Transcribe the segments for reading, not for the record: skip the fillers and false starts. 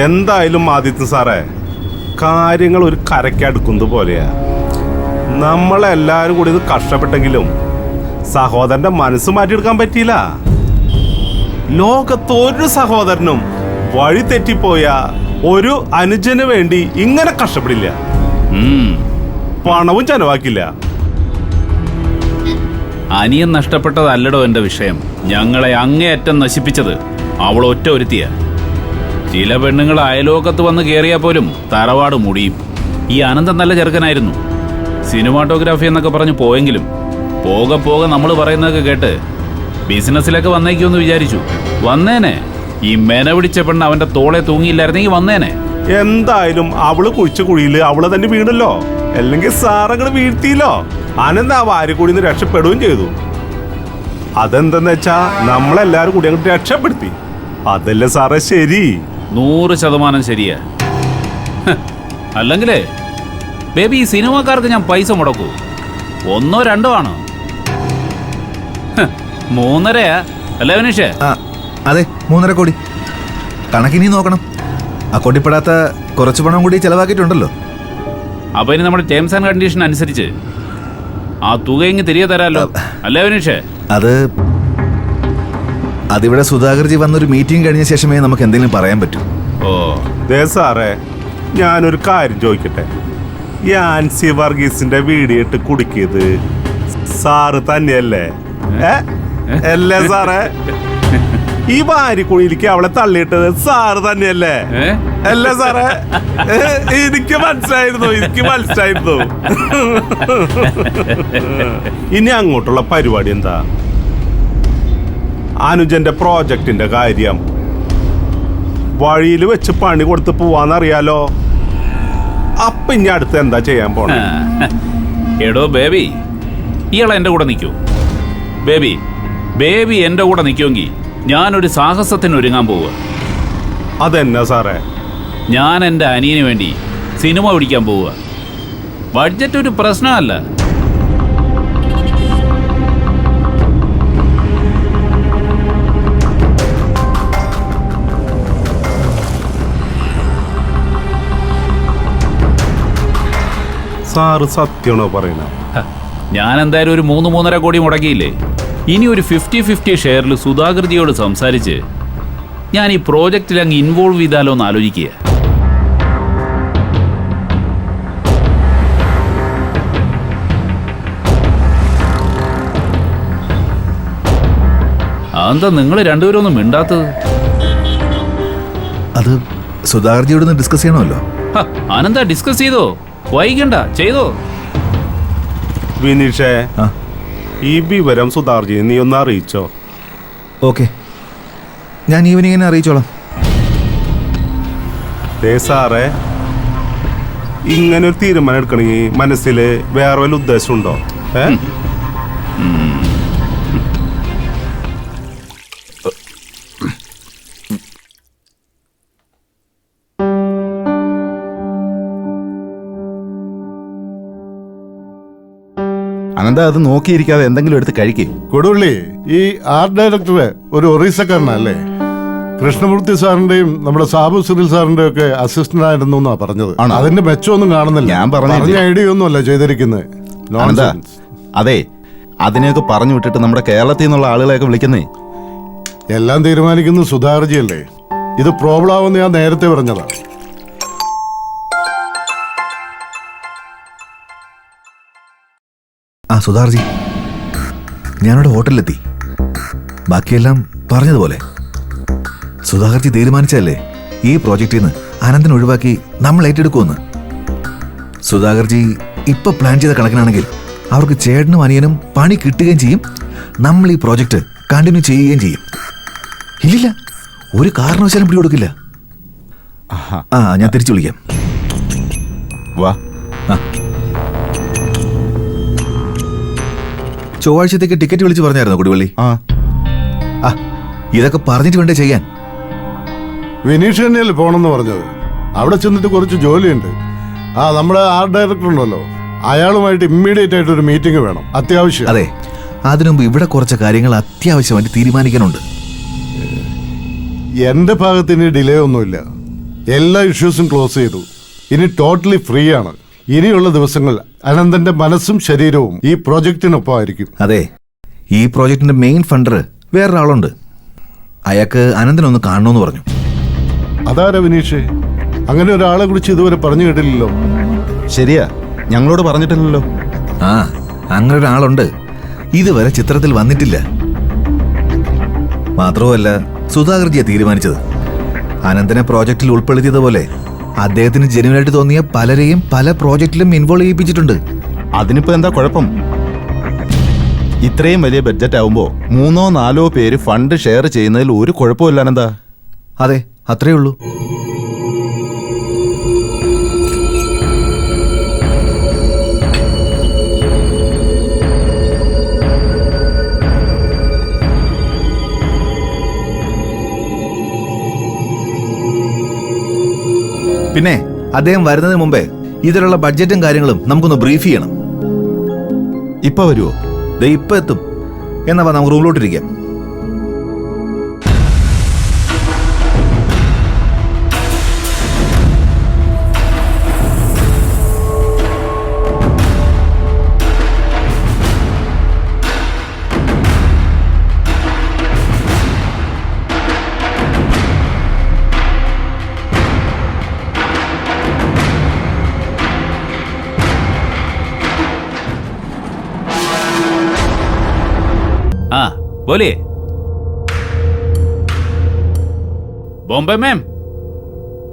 എന്തായാലും ആദിത്യ സാറേ, കാര്യങ്ങൾ ഒരു കരയ്ക്കടുക്കുന്നത് പോലെയാ. നമ്മളെല്ലാരും കൂടി ഇത് കഷ്ടപ്പെട്ടെങ്കിലും സഹോദരന്റെ മനസ്സ് മാറ്റിയെടുക്കാൻ പറ്റിയില്ല. ലോകത്തൊരു സഹോദരനും വഴി തെറ്റിപ്പോയ ഒരു അനുജന് വേണ്ടി ഇങ്ങനെ കഷ്ടപ്പെടില്ല. പണവും ചെലവാക്കില്ല. അനിയൻ നഷ്ടപ്പെട്ടതല്ലടോ എന്റെ വിഷയം. ഞങ്ങളെ അങ്ങേയറ്റം നശിപ്പിച്ചത് അവൾ ഒറ്റ ഒരുത്തിയ. ചില പെണ്ണുങ്ങൾ അയലോകത്ത് വന്ന് കയറിയാൽ പോലും തറവാട് മുടിയും. ഈ അനന്തൻ നല്ല ചെറുക്കനായിരുന്നു. സിനിമാറ്റോഗ്രാഫി എന്നൊക്കെ പറഞ്ഞു പോയെങ്കിലും പോകെ പോകെ നമ്മൾ പറയുന്നതൊക്കെ കേട്ട് ബിസിനസ്സിലൊക്കെ വന്നേക്കുമെന്ന് വിചാരിച്ചു. വന്നേനെ. ഈ മെന പിടിച്ച പെണ്ണ് അവന്റെ തോളെ തൂങ്ങിയില്ലായിരുന്നെങ്കിൽ വന്നേനെ. എന്തായാലും അവള് കുഴിച്ച കുഴിയില് അവള് തന്നെ വീണല്ലോ. അല്ലെങ്കിൽ സാറങ്ങൾ വീഴ്ത്തിയില്ലോ. അനന്ത ആ വാരിക്കൂടിന്ന് രക്ഷപ്പെടുകയും ചെയ്തു. അതെന്തെന്ന് വെച്ചാ നമ്മളെല്ലാരും കൂടി അങ്ങോട്ട് രക്ഷപ്പെടുത്തി. അതല്ലേ സാറേ ശരി? 100% ശരിയാ. അല്ലെങ്കിലേ ബേബി, ഈ സിനിമാക്കാർക്ക് ഞാൻ പൈസ മുടക്കൂ. 1 2 ആണോ? 3.5 അല്ലേ വിനീഷേ? അതെ, 3.5 കോടി. കണക്കിനി നോക്കണം. അക്കൗണ്ടിൽപ്പെടാത്ത കുറച്ച് പണം കൂടി ചെലവാക്കിയിട്ടുണ്ടല്ലോ. അപ്പൊ ഇനി നമ്മുടെ ടേംസ് ആൻഡ് കണ്ടീഷൻ അനുസരിച്ച് ആ തുക ഇങ്ങ് തിരികെ തരാമല്ലോ, അല്ലേ വിനീഷേ? അതിവിടെ സുധാകർജി വന്നൊരു മീറ്റിംഗ് കഴിഞ്ഞ ശേഷമേ നമുക്ക് എന്തെങ്കിലും പറയാൻ പറ്റൂ. ഓ ദേ സാറേ, ഞാനൊരു കാര്യം ചോദിക്കട്ടെ. ഈ ആൻസി വർഗീസിന്റെ വീഡിയോ ഇട്ട് കുടുക്കിയത് സാറ് തന്നെയല്ലേ? അല്ലേ സാറേ? ഈ വാരിക്കുഴിയിലേക്ക് അവളെ തള്ളിയിട്ടത് സാറ് തന്നെയല്ലേ? അല്ലേ സാറേ? എനിക്ക് മനസ്സിലായിരുന്നു. ഇനി അങ്ങോട്ടുള്ള പരിപാടി എന്താ? അനുജന്റെ പ്രോജക്റ്റിന്റെ കാര്യം വഴിയിൽ വെച്ച് പണി കൊടുത്ത് പോവാന്നറിയാലോ. അപ്പൊ ഇനി അടുത്ത് എന്താ ചെയ്യാൻ പോണേ? എടോ ബേബി, ഇയാൾ എന്റെ കൂടെ നിൽക്കൂ. ബേബി എന്റെ കൂടെ നിൽക്കുമെങ്കിൽ ഞാനൊരു സാഹസത്തിന് ഒരുങ്ങാൻ പോവുക. അതെന്നാ സാറേ? ഞാൻ എൻ്റെ അനിയന് വേണ്ടി സിനിമ പിടിക്കാൻ പോവുക. ബഡ്ജറ്റ് ഒരു പ്രശ്നമല്ല. സാറ് സത്യമാണോ പറയുന്നത്? ഞാൻ എന്തായാലും ഒരു 3-3.5 കോടി മുടക്കിയില്ലേ. ഇനി ഒരു 50-50 ഷെയറിൽ സുധാകർജിയോട് സംസാരിച്ച് ഞാൻ ഈ പ്രോജക്റ്റിൽ അങ്ങ് ഇൻവോൾവ് ചെയ്താലോ എന്ന് ആലോചിക്കുക. അതെന്താ നിങ്ങൾ രണ്ടുപേരും ഒന്നും മിണ്ടാത്തത്? അത് സുധാകർജിയോട് ഡിസ്കസ് ചെയ്യണമല്ലോ. അനന്താ ഡിസ്കസ് ചെയ്തോ? വൈകണ്ട, ചെയ്തോ. വിനീഷേ, ഈ വിവരം സുധാകർജി നീ ഒന്ന് അറിയിച്ചോ? ഓക്കെ, ഞാൻ ഈവനിങ്ങിനെ അറിയിച്ചോളാം. സാറേ, ഇങ്ങനെ ഒരു തീരുമാനം എടുക്കണമെങ്കിൽ മനസ്സിൽ വേറെ വല്ല ഉദ്ദേശമുണ്ടോ? അനന്ത, അത് നോക്കിയിരിക്കാതെ എന്തെങ്കിലും എടുത്ത് കഴിക്കേ. കൊടുള്ളി, ഈ ആർട്ട് ഡയറക്ടർ ഒരു ഒറീസക്കാരനല്ലേ? കൃഷ്ണമൂർത്തി സാറിന്റെയും നമ്മുടെ സാബു സുനിൽ സാറിന്റെയും ഒക്കെ അസിസ്റ്റന്റ് ആയിരുന്നു എന്നാ പറഞ്ഞത്. അതിന്റെ മെച്ചമൊന്നും കാണുന്നില്ല. ഞാൻ പറഞ്ഞ ഐഡിയ ഒന്നും അല്ല ചെയ്തിരിക്കുന്നത്. അതെ, അതിനെയൊക്കെ പറഞ്ഞു വിട്ടിട്ട് നമ്മുടെ കേരളത്തിൽ നിന്നുള്ള ആളുകളെയൊക്കെ വിളിക്കുന്നേ. എല്ലാം തീരുമാനിക്കുന്നത് സുധാകർജി അല്ലേ? ഇത് പ്രോബ്ലം ആവുമെന്ന് ഞാൻ നേരത്തെ പറഞ്ഞതാ. സുധാകർജി, ഞാനിവിടെ ഹോട്ടലിലെത്തി. ബാക്കിയെല്ലാം പറഞ്ഞതുപോലെ സുധാകർജി തീരുമാനിച്ചല്ലേ ഈ പ്രോജക്റ്റിൽ നിന്ന് അനന്തൻ ഒഴിവാക്കി നമ്മൾ ഏറ്റെടുക്കുമെന്ന്. സുധാകർജി ഇപ്പൊ പ്ലാൻ ചെയ്ത കണക്കിനാണെങ്കിൽ അവർക്ക് ചേട്ടനും അനിയനും പണി കിട്ടുകയും ചെയ്യും. നമ്മൾ ഈ പ്രോജക്റ്റ് കണ്ടിന്യൂ ചെയ്യുകയും ചെയ്യും. ഇല്ലില്ല, ഒരു കാരണവശാലും പിടികൊടുക്കില്ല. ഞാൻ തിരിച്ചു വിളിക്കാം. വാ. ചൊവ്വാഴ്ചത്തേക്ക് ടിക്കറ്റ് വിളിച്ച് പറഞ്ഞായിരുന്നോ കുടിവള്ളി? ഇതൊക്കെ പറഞ്ഞിട്ട് വേണ്ടേ ചെയ്യാൻ? വിനീഷ് തന്നെയല്ലേ പോണെന്ന് പറഞ്ഞത്? അവിടെ ചെന്നിട്ട് കുറച്ച് ജോലിയുണ്ട്. നമ്മുടെ ആർട്ട് ഡയറക്ടർ ഉണ്ടല്ലോ, അയാളുമായിട്ട് ഇമ്മീഡിയറ്റ് ആയിട്ട് ഒരു മീറ്റിംഗ് വേണം, അത്യാവശ്യം. അതെ, അതിനുമുമ്പ് ഇവിടെ കുറച്ച് കാര്യങ്ങൾ അത്യാവശ്യമായിട്ട് തീരുമാനിക്കാനുണ്ട്. എന്റെ ഭാഗത്തിന് ഡിലേ ഒന്നുമില്ല. എല്ലാ ഇഷ്യൂസും ക്ലോസ് ചെയ്തു. ഇനി ടോട്ടലി ഫ്രീ ആണ്. ഇനിയുള്ള ദിവസങ്ങൾ അനന്തന്റെ മനസ്സും ശരീരവും ഈ പ്രോജക്റ്റിനൊപ്പമായിരിക്കും. അതെ, ഈ പ്രോജക്റ്റിന്റെ മെയിൻ ഫണ്ടർ വേറൊരാളുണ്ട്. അയാൾക്ക് അനന്തനൊന്ന് കാണണമെന്ന് പറഞ്ഞു. അതാരാ വിനീഷ്? അങ്ങനെ ഒരാളെ കുറിച്ച് ഇതുവരെ പറഞ്ഞു കേട്ടില്ലല്ലോ. ശരിയാ, ഞങ്ങളോട് പറഞ്ഞിട്ടില്ലല്ലോ. ആ, അങ്ങനെ ഒരാളുണ്ട്. ഇതുവരെ ചിത്രത്തിൽ വന്നിട്ടില്ല. മാത്രവുമല്ല, സുധാകർജിയെ തീരുമാനിച്ചത്. അനന്തനെ പ്രോജക്റ്റിൽ ഉൾപ്പെടുത്തിയതുപോലെ അദ്ദേഹത്തിന് ജെന്യുവനായിട്ട് തോന്നിയ പലരെയും പല പ്രോജക്റ്റിലും ഇൻവോൾവ് ചെയ്യിപ്പിച്ചിട്ടുണ്ട്. അതിനിപ്പോ എന്താ കുഴപ്പം? ഇത്രയും വലിയ ബഡ്ജറ്റ് ആവുമ്പോ 3-4 പേര് ഫണ്ട് ഷെയർ ചെയ്യുന്നതിൽ ഒരു കുഴപ്പമില്ല അനന്താ. അതെ, അത്രേ ഉള്ളൂ. പിന്നെ അദ്ദേഹം വരുന്നതിന് മുമ്പേ ഇതിലുള്ള ബഡ്ജറ്റും കാര്യങ്ങളും നമുക്കൊന്ന് ബ്രീഫ് ചെയ്യണം. ഇപ്പൊ വരുവോ? ദേ ഇപ്പൊ എത്തും. എന്നാ നമുക്ക് റൂമിലോട്ടിരിക്കാം. हाँ बोलिए। बॉम्बे मैम?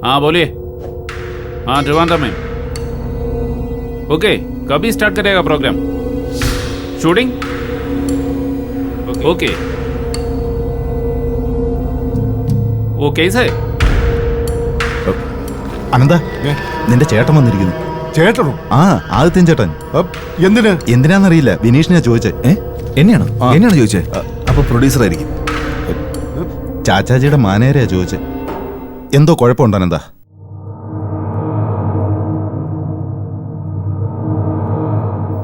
हाँ बोलिए। हाँ ट्रिवांड्रम मैम। ओके, कभी स्टार्ट करेगा प्रोग्राम? शूटिंग? ओके। वो कैसे? അനന്ത, നിന്റെ ചേട്ടൻ വന്നിരിക്കുന്നു. ചേട്ടനോ? ആ, ആദിത്യൻ ചേട്ടൻ. എന്തിന്? എന്തിനാന്നറിയില്ല, വിനീഷിനെയാ ചോദിച്ചേ. എന്നെയാണോ ചോദിച്ചേ? അപ്പൊ പ്രൊഡ്യൂസർ ആയിരിക്കും. ചാച്ചാജിയുടെ മാനേരെയാ ചോദിച്ചേ. എന്തോ കുഴപ്പമുണ്ടോ അനന്ത?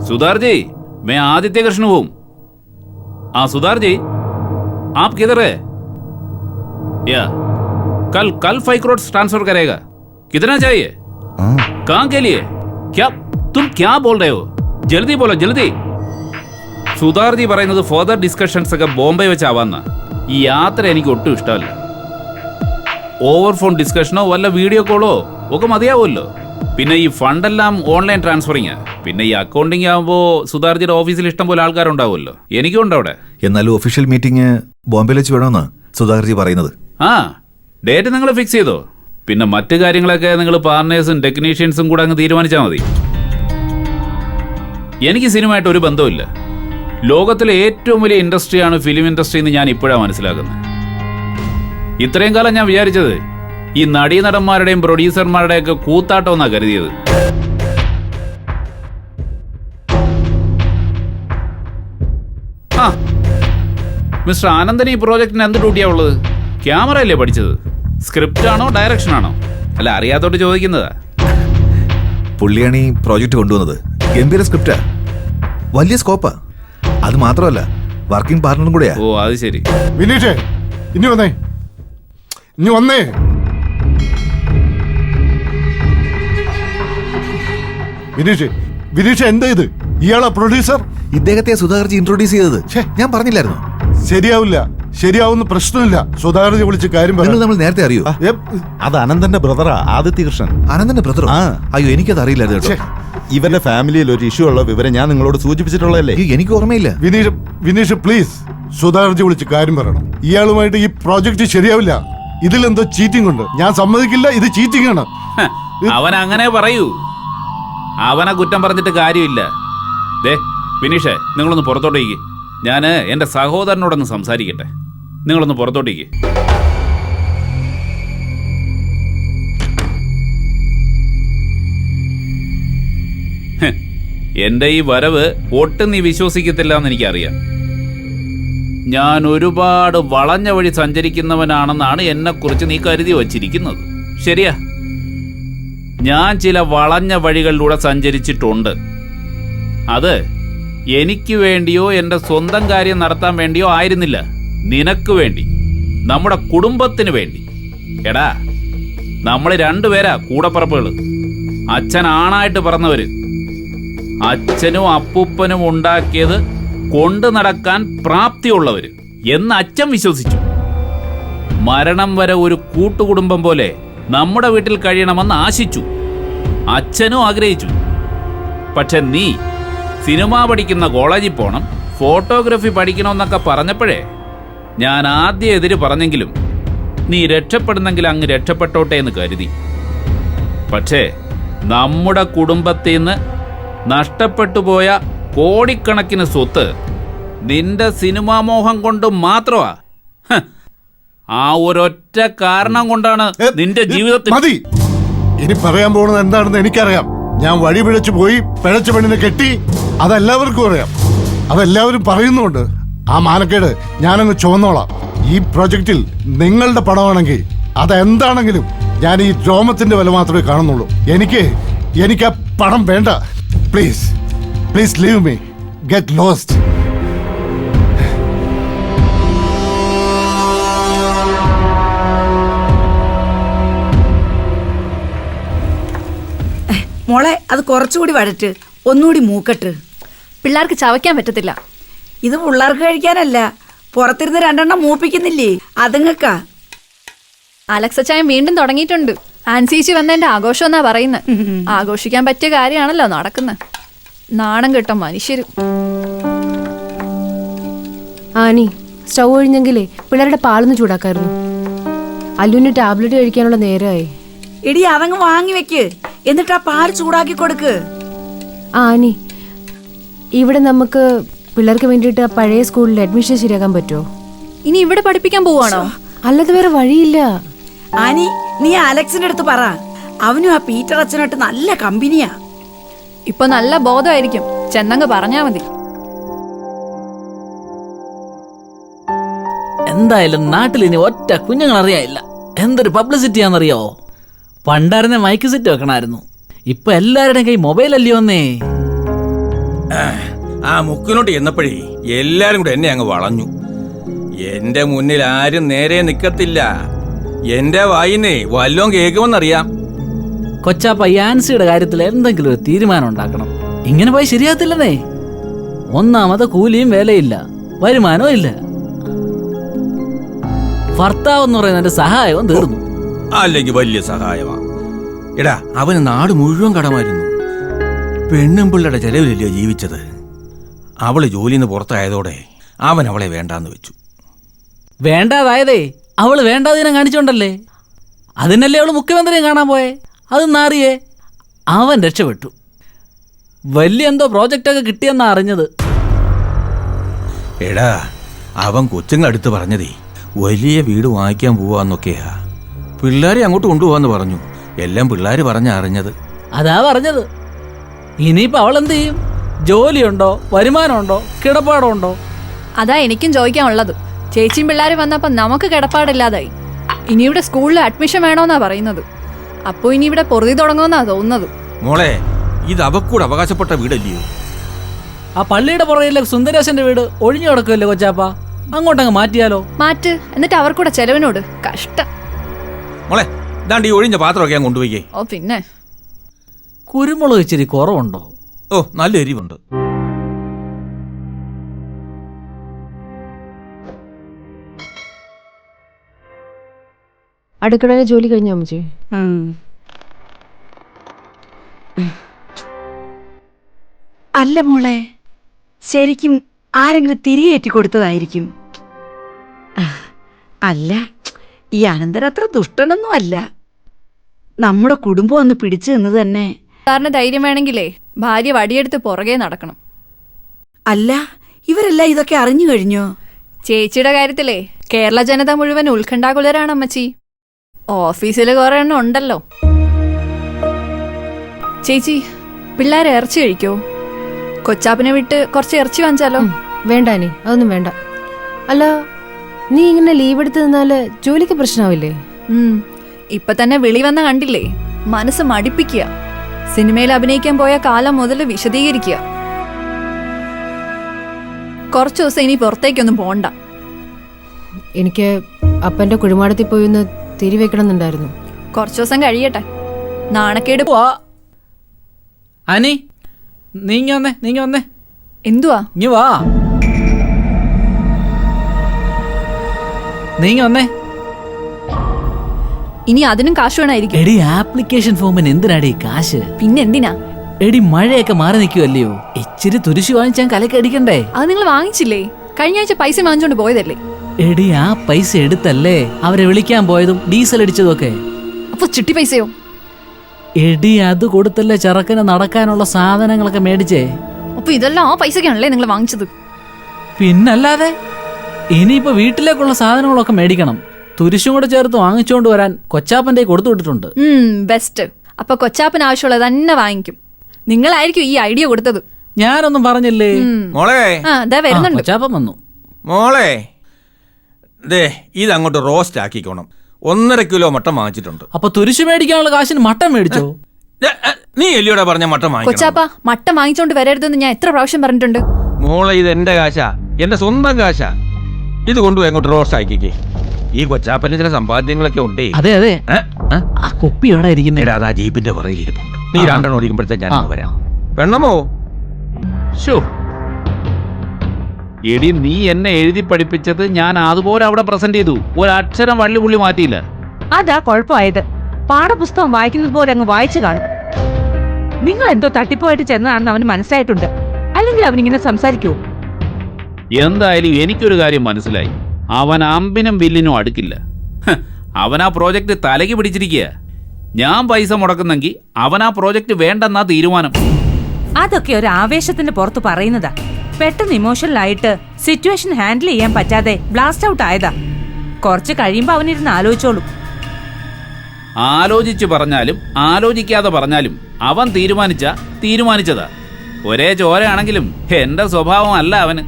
सुधार जी, मैं आदित्य कृष्ण हूं। हाँ सुधार जी, आप किधर है? या कल 5 करोड़ ट्रांसफर करेगा। कितना चाहिए? कहाँ के लिए? क्या तुम क्या बोल रहे हो? जल्दी बोलो जल्दी. സുധാർ ജി പറയുന്നത് ഫർദർ ഡിസ്കഷൻസ് ഒക്കെ ബോംബെ വെച്ചാവാന്ന. ഈ യാത്ര എനിക്ക് ഒട്ടും ഇഷ്ടമല്ല. ഓവർ ഫോൺ ഡിസ്കഷനോ വല്ല വീഡിയോ കോളോ ഒക്കെ മതിയാവുമല്ലോ. പിന്നെ ഈ ഫണ്ടെല്ലാം ഓൺലൈൻ ട്രാൻസ്ഫറിങ്. പിന്നെ ഈ അക്കൗണ്ടിങ് ആകുമ്പോൾ സുധാർജിയുടെ ഓഫീസിൽ ഇഷ്ടം പോലെ ആൾക്കാരുണ്ടാവുമല്ലോ. എനിക്കും ഉണ്ട് അവിടെ. എന്നാലും ഒഫീഷ്യൽ മീറ്റിംഗ് ബോംബെയിൽ വെച്ച് വേണമെന്ന് സുധാകർജി പറയുന്നത്. ആ, ഡേറ്റ് നിങ്ങൾ ഫിക്സ് ചെയ്തോ? പിന്നെ മറ്റു കാര്യങ്ങളൊക്കെ നിങ്ങൾ പാർട്ട്നേഴ്സും ടെക്നീഷ്യൻസും കൂടെ അങ്ങ് തീരുമാനിച്ചാൽ മതി. എനിക്ക് സിനിമയായിട്ട് ഒരു ബന്ധവുമില്ല. ലോകത്തിലെ ഏറ്റവും വലിയ ഇൻഡസ്ട്രിയാണ് ഫിലിം ഇൻഡസ്ട്രി എന്ന് ഞാൻ ഇപ്പോഴാണ് മനസ്സിലാക്കുന്നത്. ഇത്രയും കാലം ഞാൻ വിചാരിച്ചത് ഈ നടീനടന്മാരുടെയും പ്രൊഡ്യൂസർമാരുടെയും ഒക്കെ കൂത്താട്ടം എന്നാ കരുതിയത്. ആ, മിസ്റ്റർ ആനന്ദന് ഈ പ്രോജക്റ്റിന് എന്ത് ഡ്യൂട്ടിയാ ഉള്ളത്? ക്യാമറ അല്ലേ പഠിച്ചത്? സ്ക്രിപ്റ്റ് ആണോ ഡയറക്ഷൻ ആണോ? അല്ല, അറിയാത്തോട്ട് ചോദിക്കുന്നതാ. പുള്ളിയാണ് ഈ പ്രോജക്റ്റ് കൊണ്ടുവന്നത്. ഗംഭീര സ്ക്രിപ്റ്റാ, വലിയ സ്കോപ്പാ. അത് മാത്രമല്ല, വർക്കിംഗ് പാർട്ണറും കൂടെയാ. ഓ അത് ശരി. വിനീഷേ, ഇനി വന്നേ. വിനീഷ് എന്താ ഇത്? ഇയാളാ പ്രൊഡ്യൂസർ? ഇദ്ദേഹത്തെ സുധാകർജി ഇൻട്രോഡ്യൂസ് ചെയ്തത്. ഞാൻ പറഞ്ഞില്ലായിരുന്നു? ശരിയാവില്ല. ശരിയാവുന്ന പ്രശ്നമില്ല. സുധാകർജി വിളിച്ച് കാര്യം നിങ്ങൾ നമ്മൾ നേരത്തെ അറിയോ? അത് അനന്തന്റെ ബ്രദറാ, ആദിത്യ കൃഷ്ണൻ. അനന്തന്റെ ബ്രദറോ? അയ്യോ, എനിക്കത് അറിയില്ലായിരുന്നു കേട്ടോ. ഇവന്റെ ഫാമിലിയിൽ ഒരു ഇഷ്യൂ ഉള്ള വിവരം ഞാൻ നിങ്ങളോട് സൂചിപ്പിച്ചിട്ടുള്ളതല്ലേ? എനിക്ക് ഓർമ്മയില്ല. വിനീഷ് പ്ലീസ്, സുധാകർജി വിളിച്ച് കാര്യം പറയണം. ഇയാളുമായിട്ട് ഈ പ്രോജക്റ്റ് ശരിയാവില്ല. ഇതിലെന്തോ ചീറ്റിംഗ് ഉണ്ട്. ഞാൻ സമ്മതിക്കില്ല. ഇത് ചീറ്റിംഗ് ആണ്. അവൻ അങ്ങനെ പറയൂ. അവനെ കുറ്റം പറഞ്ഞിട്ട് കാര്യമില്ല. ദേ വിനീഷേ, നിങ്ങളൊന്ന് പുറത്തോട്ടേക്ക്. ഞാൻ എൻ്റെ സഹോദരനോടൊന്ന് സംസാരിക്കട്ടെ. നിങ്ങളൊന്ന് പുറത്തോട്ടേക്ക്. എൻ്റെ ഈ വരവ് ഒട്ടും നീ വിശ്വസിക്കത്തില്ല എന്ന് എനിക്കറിയാം. ഞാൻ ഒരുപാട് വളഞ്ഞ വഴി സഞ്ചരിക്കുന്നവനാണെന്നാണ് എന്നെക്കുറിച്ച് നീ കരുതി വച്ചിരിക്കുന്നത്. ശരിയാ, ഞാൻ ചില വളഞ്ഞ വഴികളിലൂടെ സഞ്ചരിച്ചിട്ടുണ്ട്. അത് എനിക്ക് വേണ്ടിയോ എൻ്റെ സ്വന്തം കാര്യം നടത്താൻ വേണ്ടിയോ ആയിരുന്നില്ല. നിനക്ക് വേണ്ടി, നമ്മുടെ കുടുംബത്തിന് വേണ്ടി. എടാ, നമ്മൾ രണ്ടുപേരാ കൂടപ്പറപ്പുകൾ. അച്ഛൻ ആണായിട്ട് പറഞ്ഞവര്. അച്ഛനും അപ്പൂപ്പനും ഉണ്ടാക്കിയത് കൊണ്ടു നടക്കാൻ പ്രാപ്തിയുള്ളവര് എന്ന് അച്ഛൻ വിശ്വസിച്ചു. മരണം വരെ ഒരു കൂട്ടുകുടുംബം പോലെ നമ്മുടെ വീട്ടിൽ കഴിയണമെന്ന് ആശിച്ചു. അച്ഛനും ആഗ്രഹിച്ചു. പക്ഷെ നീ സിനിമ പഠിക്കുന്ന കോളേജിൽ പോണം, ഫോട്ടോഗ്രാഫി പഠിക്കണമെന്നൊക്കെ പറഞ്ഞപ്പോഴേ ഞാൻ ആദ്യം എതിര് പറഞ്ഞെങ്കിലും നീ രക്ഷപ്പെടുന്നെങ്കിൽ അങ്ങ് രക്ഷപ്പെട്ടോട്ടെ എന്ന് കരുതി. പക്ഷേ നമ്മുടെ കുടുംബത്തിൽ നിന്ന് നഷ്ടപ്പെട്ടു പോയ കോടിക്കണക്കിന് സ്വത്ത് നിന്റെ സിനിമാ മോഹം കൊണ്ട് മാത്രമാ. ആ ഒരൊറ്റ കാരണം കൊണ്ടാണ് നിന്റെ ജീവിതത്തിൽ. മതി, ഇനി പറയാൻ പോകുന്നത് എന്താണെന്ന് എനിക്കറിയാം. ഞാൻ വഴി പിഴച്ചു പോയി പിഴച്ച പെണ്ണിനെ കെട്ടി, അതെല്ലാവർക്കും അറിയാം. അതെല്ലാവരും പറയുന്നുണ്ട്. ആ മാനക്കേട് ഞാനങ്ങ് ചുവന്നോളാം. ഈ പ്രൊജക്റ്റിൽ നിങ്ങളുടെ പടമാണെങ്കിൽ അതെന്താണെങ്കിലും ഞാൻ ഈ രോമത്തിന്റെ വില മാത്രമേ കാണുന്നുള്ളൂ. എനിക്ക് ആ പടം വേണ്ട. Please please leave me, get lost. മോളെ, അത് കുറച്ചുകൂടി വഴറ്റ്, ഒന്നുകൂടി മൂക്കട്ട്. പിള്ളേർക്ക് ചവയ്ക്കാൻ പറ്റത്തില്ല. ഇത് പിള്ളേർക്ക് കഴിക്കാനല്ല, പുറത്തിരുന്ന് രണ്ടെണ്ണം മൂപ്പിക്കുന്നില്ലേ, അതുങ്ങൾക്കാ. അലക്സച്ചായം വീണ്ടും തുടങ്ങിയിട്ടുണ്ട്. ആൻസീച്ചി വന്നതിന്റെ ആഘോഷം എന്നാ പറയുന്നത്. ആഘോഷിക്കാൻ പറ്റിയ കാര്യമാണല്ലോ നടക്കുന്നത്. നാണം കെട്ട മനുഷ്യര്. ആനി, സ്റ്റൗ ഒഴിഞ്ഞെങ്കിലേ പിള്ളേരുടെ പാലൊന്ന് ചൂടാക്കായിരുന്നു. അല്ലുവിന് ടാബ്ലറ്റ് കഴിക്കാനുള്ള നേരമായി. എടി, അതങ്ങ് വാങ്ങി വെക്ക്, എന്നിട്ട് ആ പാൽ ചൂടാക്കി കൊടുക്ക്. ആനി, ഇവിടെ നമുക്ക് പിള്ളേർക്ക് വേണ്ടിയിട്ട് ആ പഴയ സ്കൂളിൽ അഡ്മിഷൻ ശരിയാക്കാൻ പറ്റുമോ? ഇനി ഇവിടെ പഠിപ്പിക്കാൻ പോവാണോ? അല്ലാതെ വേറെ വഴിയില്ല. ആനി, നീ അലക്സിന്റെ അടുത്ത് പറ. അവനും ആ പീറ്റർ അച്ഛനായിട്ട് നല്ല കമ്പനിയാ. ഇപ്പൊ നല്ല ബോധമായിരിക്കും, ചെന്നങ്ങ് പറഞ്ഞാ മതി. എന്തായാലും നാട്ടിൽ ഇനി ഒറ്റ കുഞ്ഞുങ്ങൾ അറിയാനില്ല. എന്തൊരു പബ്ലിസിറ്റിയാണെന്നറിയോ? പണ്ടായിരുന്ന മൈക്ക് സെറ്റ് വെക്കണമായിരുന്നു. ഇപ്പൊ എല്ലാവരുടെയും കൈ മൊബൈൽ അല്ലയോ ഒന്നേ. ആ മുക്കിനോട്ട് ചെന്നപ്പോഴേ എല്ലാരും കൂടെ എന്നെ അങ്ങ് വളഞ്ഞു. എന്റെ മുന്നിൽ ആരും നേരെ നിക്കത്തില്ല. എന്റെ വായിന്നേ വല്ലോം കേൾക്കുമെന്നറിയാം. കൊച്ചാപ്പ യാൻസിയുടെ കാര്യത്തിൽ എന്തെങ്കിലും ഒരു തീരുമാനം ഉണ്ടാക്കണം. ഇങ്ങനെ പോയി ശരിയാകത്തില്ലെന്നേ. ഒന്നാമത് കൂലിയും വേലയില്ല, വരുമാനവും ഇല്ല. ഭർത്താവ് എന്ന് പറയുന്നതിന്റെ സഹായവും തീർന്നു. അല്ലെങ്കിൽ വലിയ സഹായമാ. എടാ, അവന് നാട് മുഴുവൻ കടമായിരുന്നു. പെണ്ണും പിള്ളയുടെ ചെലവിലല്ലയോ ജീവിച്ചത്. അവള് ജോലിന്ന് പുറത്തായതോടെ അവൻ അവളെ വേണ്ടാന്ന് വെച്ചു. വേണ്ടാതായതേ അവള് വേണ്ടാതിനെ കാണിച്ചോണ്ടല്ലേ. അതിനല്ലേ അവള് മുഖ്യമന്ത്രിയെ കാണാൻ പോയേ. അത് നാറിയേ. അവൻ രക്ഷപ്പെട്ടു. വലിയ എന്തോ പ്രോജക്റ്റൊക്കെ കിട്ടിയെന്നാ അറിഞ്ഞത്. എടാ, അവൻ കൊച്ചുങ്ങളടുത്ത് പറഞ്ഞതേ വലിയ വീട് വാങ്ങിക്കാൻ പോവാന്നൊക്കെയാ. പിള്ളേരെ അങ്ങോട്ട് കൊണ്ടുപോവാന്ന് പറഞ്ഞു. എല്ലാം പിള്ളേര് പറഞ്ഞ അറിഞ്ഞത്. അതാ പറഞ്ഞത്. ഇനിയിപ്പോ അവൾ എന്ത് ചെയ്യും? ജോലിയുണ്ടോ, വരുമാനമുണ്ടോ, കിടപ്പാടുണ്ടോ? അതാ എനിക്കും ചോദിക്കാനുള്ളത്. ചേച്ചിയും പിള്ളേരും വന്നപ്പോ നമുക്ക് കിടപ്പാടില്ലാതായി. ഇനി ഇവിടെ സ്കൂളിൽ അഡ്മിഷൻ വേണോന്നാ പറയുന്നത്. അപ്പൊ ഇനി ഇവിടെ പൊറുതി തുടങ്ങുമെന്നാ തോന്നുന്നത്. മോളെ, ഇത് അവക്കൂടെ അവകാശപ്പെട്ട വീടല്ലയോ? ആ പള്ളിയുടെ പുറകിലെ സുന്ദരേശന്റെ വീട് ഒഴിഞ്ഞു കിടക്കുമല്ലേ കൊച്ചാപ്പ. അങ്ങോട്ടങ്ങ് മാറ്റിയാലോ? മാറ്റ്, എന്നിട്ട് അവർക്കൂടെ ചെലവിനോട്. കഷ്ടം. മോളെ, ഇതാണ്ട് ഈ ഒഴിഞ്ഞ പാത്രമൊക്കെ ഞാൻ കൊണ്ടുപോയിക്കേ. ഓ പിന്നെ, കുരുമുളക് ഇച്ചിരി കുറവുണ്ടോ? ഓ, നല്ല എരിവുണ്ട്. അടുക്കളയിലെ ജോലി കഴിഞ്ഞോ അമ്മച്ചി? അല്ല മോളെ, ശരിക്കും ആരെങ്കിലും തിരികേറ്റി കൊടുത്തതായിരിക്കും. അല്ല, ഈ അനന്തരം അത്ര ദുഷ്ടനൊന്നും അല്ല. നമ്മുടെ കുടുംബം ഒന്ന് പിടിച്ചു നിന്ന് തന്നെ. കാരണം ധൈര്യം വേണമെങ്കിലേ ഭാര്യ വടിയെടുത്ത് പുറകെ നടക്കണം. അല്ല, ഇവരെല്ലാം ഇതൊക്കെ അറിഞ്ഞു കഴിഞ്ഞോ? ചേച്ചിയുടെ കാര്യത്തിലേ കേരള ജനത മുഴുവൻ ഉത്കണ്ഠാകുലരാണ് അമ്മച്ചി. ഓഫീസിൽ കുറെ എണ്ണം ഉണ്ടല്ലോ. ചേച്ചി, പിള്ളേരെ ഇറച്ചി കഴിക്കോ? കൊച്ചാപ്പിനെ വിട്ട് കുറച്ച് ഇറച്ചി വാങ്ങിച്ചാലോ? വേണ്ട നീ, അതൊന്നും വേണ്ട. അല്ല, നീ ഇങ്ങനെ ലീവ് എടുത്ത് നിന്നാല് ജോലിക്ക് പ്രശ്നമാവില്ലേ? ഇപ്പൊ തന്നെ വിളി വന്ന കണ്ടില്ലേ? മനസ്സ് മടിപ്പിക്കുക. സിനിമയിൽ അഭിനയിക്കാൻ പോയ കാലം മുതൽ വിശദീകരിക്കുക. കുറച്ചു ദിവസം ഇനി പുറത്തേക്കൊന്നും പോണ്ട. എനിക്ക് അപ്പന്റെ കുഴിമാടത്തിൽ പോയി ഒന്ന് തിരിവെക്കണം എന്നുണ്ടായിരുന്നു. കുറച്ചു ദിവസം കഴിയട്ടെ. നാണക്കേട് വാ അനി, നീങ്ങി വന്നേ. എന്തുവാ? ഇങ്ങ് വാ, നീങ്ങി വന്നേ. ഇനി അതിനും കാശ് വേണമായിരിക്കും. എടി ആപ്ലിക്കേഷൻ ഫോമിന് എന്തിനാടി കാശ്? പിന്നെ എന്തിനാ? എടി മഴയൊക്കെ മാറി നിൽക്കുവല്ലയോ, ഇച്ചിരി തുരിശു വാങ്ങിച്ചാൽ കലക്കടിക്കണ്ടേ? അത് നിങ്ങൾ വാങ്ങിച്ചില്ലേ? കഴിഞ്ഞ ആഴ്ച പൈസ വാങ്ങിച്ചോണ്ട് പോയതല്ലേ? എടി ആ പൈസ എടുത്തല്ലേ അവരെ വിളിക്കാൻ പോയതും ഡീസൽ അടിച്ചതും ഒക്കെ. അപ്പൊ ചിട്ടി പൈസയോ? എടി അത് കൊടുത്തല്ലേ ചെറുക്കന് നടക്കാനുള്ള സാധനങ്ങളൊക്കെ മേടിച്ചേ. അപ്പൊ ഇതെല്ലാം ആ പൈസക്കാണല്ലേ നിങ്ങൾ വാങ്ങിച്ചത്? പിന്നല്ലാതെ. ഇനിയിപ്പോ വീട്ടിലേക്കുള്ള സാധനങ്ങളൊക്കെ മേടിക്കണം. തുരിശും കൂടെ ചേർത്ത് വാങ്ങിച്ചോണ്ട് വരാൻ കൊച്ചാപ്പന്റെ കൊടുത്തു വിട്ടിട്ടുണ്ട്. ബെസ്റ്റ്. അപ്പൊ കൊച്ചാപ്പന് ആവശ്യമുള്ളത് തന്നെ വാങ്ങിക്കും. നിങ്ങളായിരിക്കും ഈ ഐഡിയ കൊടുത്തത്. ഞാനൊന്നും പറഞ്ഞില്ലേ. മോളെ, വരുന്നുണ്ട്. കൊച്ചാപ്പൻ വന്നു. മോളെ, ദേ ഇത് അങ്ങോട്ട് റോസ്റ്റ് ആക്കിക്കോണം. 1.5 കിലോ മട്ടൻ വാങ്ങിച്ചിട്ടുണ്ട്. അപ്പൊ തുരിശു മേടിക്കാനുള്ള കാശിന് മട്ടൻ മേടിച്ചോ? നീ എല്ലിയോടെ പറഞ്ഞ മട്ടൻ വാങ്ങിക്കണം. കൊച്ചാപ്പ, മട്ടൻ വാങ്ങിച്ചോണ്ട് വരരുതെന്ന് ഞാൻ എത്ര പ്രാവശ്യം പറഞ്ഞിട്ടുണ്ട്. മോളെ, ഇത് എന്റെ കാശാ, എന്റെ സ്വന്തം കാശാ. ഇത് കൊണ്ടുപോയി അങ്ങോട്ട് റോസ്റ്റ് ആക്കിക്കേ. ഈ കൊച്ചാപ്പന് ചില സമ്പാദ്യങ്ങളൊക്കെ ഉണ്ടേ. അതെ അതെ, ആ കുപ്പി എവിടെ ഇരിക്കുന്നേ? അതാ ജീപ്പിന്റെ പുറകെ ഇരിപ്പുണ്ട്. നീ 2 എണ്ണം ഓടിക്കുമ്പോഴത്തെ ഞാൻ വരാം. പെണ്ണമോ? എടി, നീ എന്നെ എഴുതി പഠിപ്പിച്ചത് ഞാൻ അതുപോലെ അവിടെ പ്രസന്റ് ചെയ്തു. ഒരക്ഷരം വള്ളി പുള്ളി മാറ്റിയില്ല. അതാ കുഴപ്പമായത്. പാഠപുസ്തകം വായിക്കുന്നത് പോലെ അങ്ങ് വായിച്ചു കാണും. നിങ്ങൾ എന്തോ തട്ടിപ്പോയിട്ട് ചെന്നതാണെന്ന് അവന് മനസ്സിലായിട്ടുണ്ട്. അല്ലെങ്കിൽ അവനിങ്ങനെ സംസാരിക്കുവോ? എന്തായാലും എനിക്കൊരു കാര്യം മനസ്സിലായി. അവൻ അമ്പിനും വില്ലിനും അടുക്കില്ല. അവൻ ആ പ്രോജക്റ്റ് തലയ്ക്ക് പിടിച്ചിരിക്കുക. ഞാൻ പൈസ മുടക്കുന്നെങ്കിൽ അവൻ ആ പ്രോജക്റ്റ് വേണ്ടെന്നാ തീരുമാനം. അതൊക്കെ ഒരു ആവേശത്തിന്റെ പുറത്ത് പറയുന്നതാ. പെട്ടെന്ന് ഇമോഷണലായിട്ട് സിറ്റുവേഷൻ ഹാൻഡിൽ ചെയ്യാൻ പറ്റാതെ ബ്ലാസ്റ്റ് ഔട്ട് ആയതാ. കുറച്ച് കഴിയുമ്പോ അവനിരുന്ന് ആലോചിച്ചോളൂ. ആലോചിച്ചു പറഞ്ഞാലും ആലോചിക്കാതെ പറഞ്ഞാലും അവൻ തീരുമാനിച്ചതാ. ഒരേ ചോരയാണെങ്കിലും എന്റെ സ്വഭാവം അല്ല അവന്.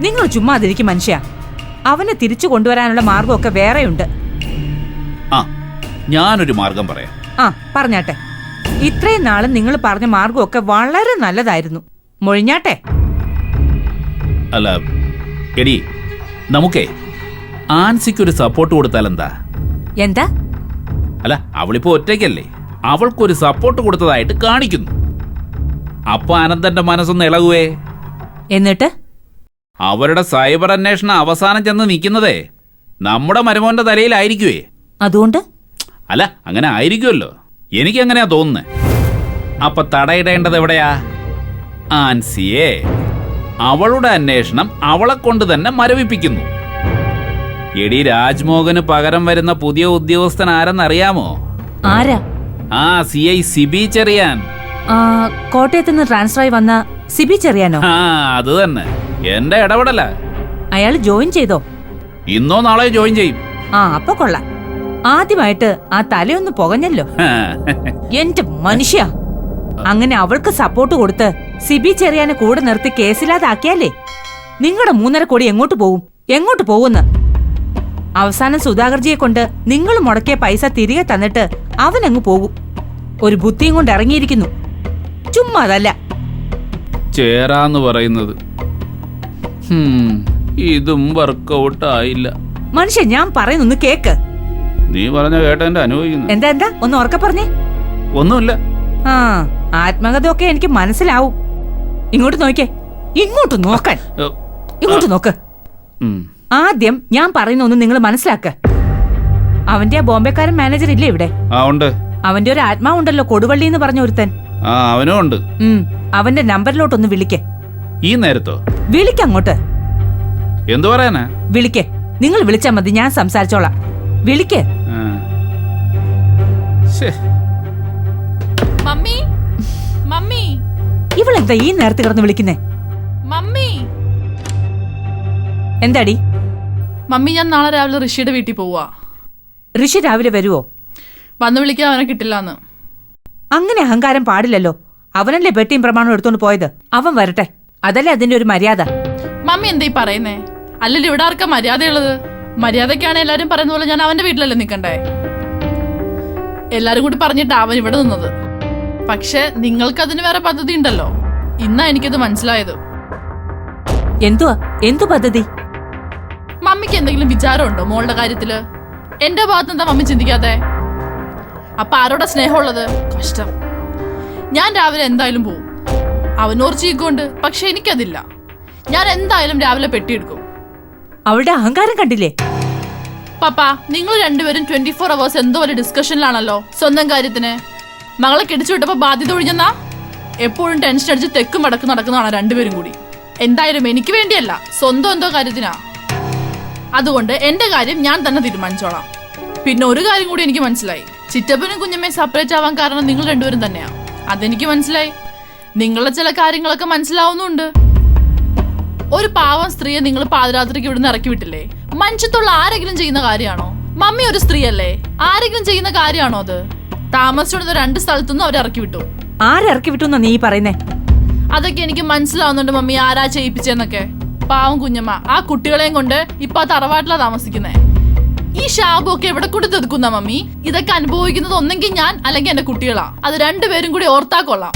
നിങ്ങൾ ചുമ്മാതിരിക്കും മനുഷ്യ. അവനെ തിരിച്ചു കൊണ്ടുവരാനുള്ള മാർഗമൊക്കെ വേറെയുണ്ട്. ഞാനൊരു മാർഗം പറയാം. പറഞ്ഞാട്ടെ. ഇത്രയും നാളും നിങ്ങൾ പറഞ്ഞ മാർഗമൊക്കെ വളരെ നല്ലതായിരുന്നു. മൊഴിഞ്ഞാട്ടെ. അല്ല എടി, നമുക്കേ ആൻസിക്കൊരു സപ്പോർട്ട് കൊടുത്താൽ എന്താ? എന്താ? അല്ല, അവളിപ്പോ ഒറ്റയ്ക്കല്ലേ, അവൾക്കൊരു സപ്പോർട്ട് കൊടുത്തതായിട്ട് കാണിക്കുന്നു. അപ്പൊ അനന്തന്റെ മനസ്സൊന്ന് ഇളകുവേ. എന്നിട്ട് അവരുടെ സൈബർ അന്വേഷണം അവസാനം ചെന്ന് നിൽക്കുന്നതേ നമ്മുടെ മരുമോന്റെ തലയിലായിരിക്കുവേ. അതുകൊണ്ട്? അല്ല, അങ്ങനെ ആയിരിക്കുമല്ലോ. എനിക്കങ്ങനെയാ തോന്നുന്നേ. അപ്പൊ തടയിടേണ്ടത് എവിടെയാ? ആൻസിയെ. അവളുടെ അന്വേഷണം അവളെ കൊണ്ട് തന്നെ മരവിപ്പിക്കുന്നു. എടി, രാജ്മോഹന് പകരം വരുന്ന പുതിയ ഉദ്യോഗസ്ഥൻ ആരെന്നറിയാമോ? ആരാ? CI സിബി ചെറിയാൻ. കോട്ടയത്ത് നിന്ന് ട്രാൻസ്ഫർ ആയി വന്ന സിബി ചെറിയാനോ? അത് തന്നെ. എന്റെ ഇടപെടല. അയാൾ ജോയിൻ ചെയ്തോ? ഇന്നോ നാളെയോ ജോയിൻ ചെയ്യും. അപ്പൊ കൊള്ളാം. ആദ്യമായിട്ട് ആ തലയൊന്ന് പുകഞ്ഞല്ലോ. എന്റെ മനുഷ്യ, അങ്ങനെ അവൾക്ക് സപ്പോർട്ട് കൊടുത്ത് സിബി ചെറിയാനെ കൂടെ നിർത്തി കേസില്ലാതാക്കിയാലേ നിങ്ങളുടെ 3.5 കോടി എങ്ങോട്ട് പോകുന്ന? അവസാനം സുധാകർജിയെ കൊണ്ട് നിങ്ങൾ മുടക്കിയ പൈസ തിരികെ തന്നിട്ട് അവനങ്ങ് പോകും. ഒരു ബുദ്ധിയും കൊണ്ട് ഇറങ്ങിയിരിക്കുന്നു. ചുമ്മാ അതല്ല. ചേരാന്ന് പറയുന്നത് ഇതും വർക്കൗട്ട് ആയില്ല. മനുഷ്യ, ഞാൻ പറയുന്നൊന്ന് കേക്ക്. നീ പറഞ്ഞ കേട്ടെന്റെ അനുഭവിക്കുന്നു. എന്താ ഒന്ന് ഉറക്കെ പറഞ്ഞേ. ഒന്നുമില്ല. ആത്മകഥയൊക്കെ എനിക്ക് മനസ്സിലാവും. ഇങ്ങോട്ട് നോക്കേ. ഇങ്ങോട്ട് നോക്കാൻ. ഇങ്ങോട്ട് നോക്ക്. ആദ്യം ഞാൻ പറയുന്ന ഒന്ന് നിങ്ങൾ മനസ്സിലാക്ക. അവന്റെ ആ ബോംബെക്കാരൻ മാനേജർ ഇല്ലേ ഇവിടെ? ഉണ്ട്. അവന്റെ ഒരു ആത്മാവുണ്ടല്ലോ, കൊടുവള്ളി എന്ന് പറഞ്ഞ ഒരുത്തൻ. അവനും ഉണ്ട്. അവന്റെ നമ്പറിലോട്ടൊന്ന് വിളിക്കേ. ഈ നേരത്തോ? വിളിക്കങ്ങോട്ട്. എന്തു പറയാനാ? വിളിക്കേ. നിങ്ങൾ വിളിച്ചാ മതി, ഞാൻ സംസാരിച്ചോളാം. വിളിക്കേ. Mummy, mummy. ഇവളെന്താ ഈ നേരത്തെ കിടന്ന് വിളിക്കുന്നേ? മമ്മി. എന്താടി? മമ്മി, ഞാൻ നാളെ രാവിലെ ഋഷിയുടെ വീട്ടിൽ പോവാ. ഋഷി രാവിലെ വരുവോ? വന്ന് വിളിക്കാൻ അവനെ കിട്ടില്ലാന്ന്. അങ്ങനെ അഹങ്കാരം പാടില്ലല്ലോ. അവനല്ലേ പെട്ടിയും പ്രമാണം എടുത്തോണ്ട് പോയത്. അവൻ വരട്ടെ, അതല്ലേ അതിന്റെ ഒരു മര്യാദ. മമ്മി എന്താ ഈ പറയുന്നേ? അല്ലല്ലോ, ഇവിടെ ആർക്കാ മര്യാദയുള്ളത്? മര്യാദക്കാണ് എല്ലാരും പറയുന്ന പോലെ ഞാൻ അവന്റെ വീട്ടിലല്ലേ നിൽക്കണ്ടേ? എല്ലാരും കൂടി പറഞ്ഞിട്ടാ അവൻ ഇവിടെ നിന്നത്. പക്ഷെ നിങ്ങൾക്ക് അതിന് വേറെ പദ്ധതി ഉണ്ടല്ലോ. ഇന്നാ എനിക്കത് മനസ്സിലായത്. എന്തു പദ്ധതി? മമ്മിക്ക് എന്തെങ്കിലും വിചാരമുണ്ടോ മോളുടെ കാര്യത്തില്? എന്റെ ഭാഗത്ത് എന്താ മമ്മി ചിന്തിക്കാതെ? അപ്പൊ ആരോടാ സ്നേഹമുള്ളത്? കഷ്ടം. ഞാൻ രാവിലെ എന്തായാലും പോവും. അവനോർ ചീക്കുണ്ട്, പക്ഷെ എനിക്കതില്ല. ഞാൻ എന്തായാലും രാവിലെ പെട്ടിയെടുക്കും. അവളുടെ അഹങ്കാരം കണ്ടില്ലേ? പപ്പ, നിങ്ങൾ രണ്ടുപേരും 24 hours എന്തോ ഒരു ഡിസ്കഷനിലാണല്ലോ സ്വന്തം കാര്യത്തിന്. മകളെ കെടിച്ചു വിട്ടപ്പോ ബാധ്യത ഒഴിഞ്ഞെന്നാ? എപ്പോഴും ടെൻഷൻ അടിച്ച് തെക്കും വടക്കും നടക്കുന്നതാണ് രണ്ടുപേരും കൂടി. എന്തായാലും എനിക്ക് വേണ്ടിയല്ല, സ്വന്തം എന്തോ കാര്യത്തിനാ. അതുകൊണ്ട് എന്റെ കാര്യം ഞാൻ തന്നെ തീരുമാനിച്ചോളാം. പിന്നെ ഒരു കാര്യം കൂടി എനിക്ക് മനസ്സിലായി. ചിറ്റപ്പനും കുഞ്ഞമ്മയും സെപ്പറേറ്റ് ആവാൻ കാരണം നിങ്ങൾ രണ്ടുപേരും തന്നെയാ. അതെനിക്ക് മനസ്സിലായി. നിങ്ങളുടെ ചില കാര്യങ്ങളൊക്കെ മനസ്സിലാവുന്നുണ്ട്. ഒരു പാവം സ്ത്രീയെ നിങ്ങൾ പാതിരാത്രിക്ക് ഇവിടുന്ന് ഇറക്കി വിട്ടില്ലേ? മനുഷ്യത്തുള്ള ആരെങ്കിലും ചെയ്യുന്ന കാര്യമാണോ? മമ്മി ഒരു സ്ത്രീയല്ലേ? ആരെങ്കിലും ചെയ്യുന്ന കാര്യമാണോ അത്? താമസിച്ചുകൊടുത്ത 2 സ്ഥലത്തുനിന്നും അവരെ ഇറക്കി വിട്ടു. ആരിറക്കി വിട്ടു നീ പറയുന്നേ? അതൊക്കെ എനിക്ക് മനസ്സിലാവുന്നുണ്ട് മമ്മി, ആരാ ചെയ്യിപ്പിച്ചെന്നൊക്കെ. പാവം കുഞ്ഞമ്മ ആ കുട്ടികളെയും കൊണ്ട് ഇപ്പൊ ആ തറവാട്ടിലാ താമസിക്കുന്നേ. ഈ ഷാബൊക്കെ എവിടെ കൊണ്ട് തെതുക്കുന്ന മമ്മി? ഇതൊക്കെ അനുഭവിക്കുന്നത് ഒന്നെങ്കിൽ ഞാൻ അല്ലെങ്കിൽ എന്റെ കുട്ടികളാ. അത് രണ്ടുപേരും കൂടി ഓർത്താ കൊള്ളാം.